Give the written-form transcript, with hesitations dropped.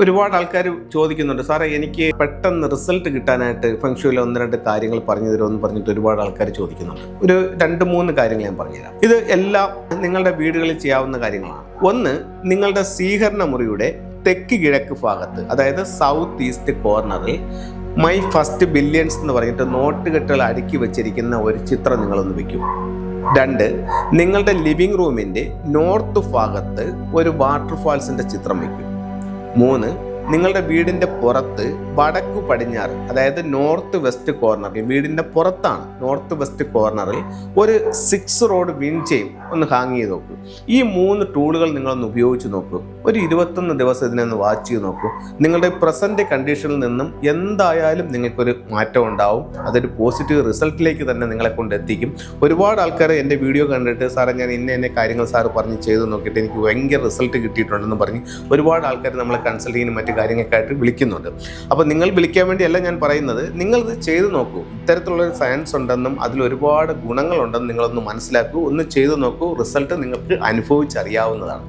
ഒരുപാട് ആൾക്കാർ ചോദിക്കുന്നുണ്ട്, സാറേ എനിക്ക് പെട്ടെന്ന് റിസൾട്ട് കിട്ടാനായിട്ട് ഫെങ്ഷുയിലെ 1-2 കാര്യങ്ങൾ പറഞ്ഞു തരുമെന്ന് പറഞ്ഞിട്ട് ഒരുപാട് ആൾക്കാർ ചോദിക്കുന്നുണ്ട്. ഒരു 2-3 കാര്യങ്ങൾ ഞാൻ പറഞ്ഞുതരാം. ഇത് എല്ലാം നിങ്ങളുടെ വീടുകളിൽ ചെയ്യാവുന്ന കാര്യങ്ങളാണ്. ഒന്ന്, നിങ്ങളുടെ സ്വീകരണ മുറിയുടെ തെക്ക് കിഴക്ക് ഭാഗത്ത്, അതായത് സൗത്ത് ഈസ്റ്റ് കോർണറിൽ മൈ ഫസ്റ്റ് ബില്യൺസ് എന്ന് പറഞ്ഞിട്ട് നോട്ടുകെട്ടുകൾ അടുക്കി വെച്ചിരിക്കുന്ന ഒരു ചിത്രം നിങ്ങളൊന്ന് വെക്കും. 2, നിങ്ങളുടെ ലിവിംഗ് റൂമിൻ്റെ നോർത്ത് ഭാഗത്ത് ഒരു വാട്ടർഫാൾസിൻ്റെ ചിത്രം വയ്ക്കും. 3, നിങ്ങളുടെ വീടിൻ്റെ പുറത്ത് വടക്കു പടിഞ്ഞാറ്, അതായത് നോർത്ത് വെസ്റ്റ് കോർണറിൽ, വീടിൻ്റെ പുറത്താണ് നോർത്ത് വെസ്റ്റ് കോർണറിൽ ഒരു 6 റോഡ് വിൻഡ് ചെയിൻ ഒന്ന് ഹാങ് ചെയ്ത് നോക്കൂ. ഈ 3 ടൂളുകൾ നിങ്ങളൊന്ന് ഉപയോഗിച്ച് നോക്കൂ. ഒരു 21 ദിവസം ഇതിനൊന്ന് വാച്ച് ചെയ്ത് നോക്കൂ. നിങ്ങളുടെ പ്രസൻറ്റ് കണ്ടീഷനിൽ നിന്നും എന്തായാലും നിങ്ങൾക്കൊരു മാറ്റം ഉണ്ടാവും. അതൊരു പോസിറ്റീവ് റിസൾട്ടിലേക്ക് തന്നെ നിങ്ങളെ കൊണ്ട് എത്തിക്കും. ഒരുപാട് ആൾക്കാർ എൻ്റെ വീഡിയോ കണ്ടിട്ട്, സാറേ ഞാൻ ഇന്ന കാര്യങ്ങൾ സാറ് പറഞ്ഞ് ചെയ്ത് നോക്കിയിട്ട് എനിക്ക് ഭയങ്കര റിസൾട്ട് കിട്ടിയിട്ടുണ്ടെന്ന് പറഞ്ഞ് ഒരുപാട് ആൾക്കാർ നമ്മളെ കൺസൾട്ടിങ്ങിനും മറ്റു കാര്യങ്ങൾക്കായിട്ട് വിളിക്കുന്നുണ്ട്. അപ്പോൾ നിങ്ങൾ വിളിക്കാൻ വേണ്ടിയല്ല ഞാൻ പറയുന്നത്, നിങ്ങളിത് ചെയ്തു നോക്കൂ. ഇത്തരത്തിലുള്ളൊരു സയൻസ് ഉണ്ടെന്നും അതിൽ ഒരുപാട് ഗുണങ്ങളുണ്ടെന്നും നിങ്ങളൊന്ന് മനസ്സിലാക്കൂ, ഒന്ന് ചെയ്തു നോക്കൂ. റിസൾട്ട് നിങ്ങൾക്ക് അനുഭവിച്ചറിയാവുന്നതാണ്.